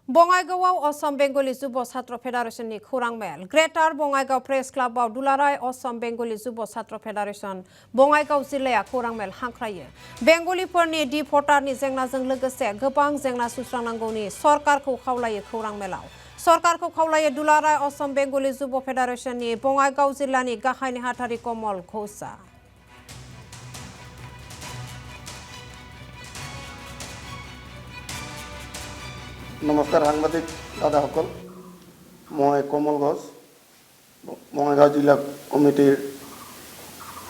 बङाइगावआव असम बेंगली जुब छात्र फेडारेशननि खौरां मेल ग्रेटार बङाइगाव प्रेस क्लाबाव दुलाराय असम बेंगली जुब छात्र फेडारेशन बङाइगाव जिल्लाया खौरां मेल हांख्रायो। बेंगलिफोरनि डि भटारनि जेंनाजों लोगोसे गोबां जेंना सुस्रांनांगौनि सरकारखौ खावलायो खौरां मेलाव। सरकारखौ खावलायो दुलाराय असम बेंगली जुब फेडारेशननि बङाइगाव जिल्लानि गाहाय नेहाथारि कमल घोषआ। नमस्कार साংবাদিক দাদাসকল, मैं कमल घोष बङाइगाव जिला कमिटिर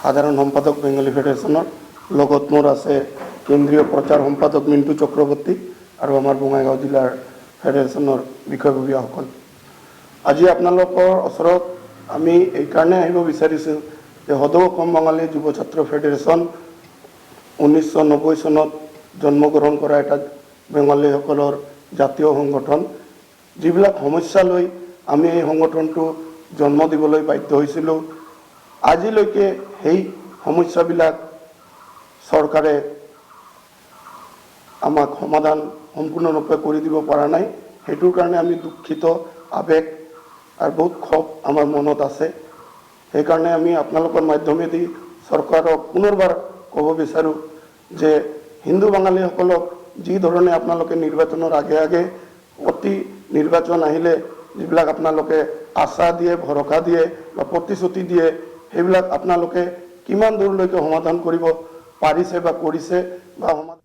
साधारण सम्पादक बेंगली फेडारेशनर लगत मोर आछे केंद्रीय प्रचार सम्पादक मिंटू चक्रवर्ती और आमार बङाइगाव जिलार फेडारेशनर বিষয়ববীয়াসকল। আজি আপোনালোকৰ ওচৰত আমি এই কাৰণে আহিব বিচাৰিছোঁ যে সদৌ অসম বাঙালী যুৱ ছাত্ৰ ফেডাৰেশন 1990 চনত জন্মগ্ৰহণ কৰা এটা বেঙ্গলীসকলৰ জাতীয় সংগঠন, যিবিলাক সমস্যা লৈ আমি এই সংগঠনটো জন্ম দিবলৈ বাধ্য হৈছিলোঁ। আজিলৈকে সেই সমস্যাবিলাক চৰকাৰে আমাক সমাধান সম্পূৰ্ণৰূপে কৰি দিব পৰা নাই। সেইটোৰ কাৰণে আমি দুঃখিত, আবেগ আৰু বহুত ক্ষোভ আমাৰ মনত আছে। সেইকাৰণে আমি আপোনালোকৰ মাধ্যমেদি চৰকাৰক পুনৰবাৰ ক'ব বিচাৰোঁ যে হিন্দু বাঙালীসকলক যি ধৰণে আপোনালোকে নিৰ্বাচনৰ আগে আগে অতি নিৰ্বাচন আহিলে যিবিলাক আপোনালোকে আশা দিয়ে, ভৰসা দিয়ে বা প্ৰতিশ্ৰুতি দিয়ে, সেইবিলাক আপোনালোকে কিমান দূৰলৈকে সমাধান কৰিব পাৰিছে বা কৰিছে বা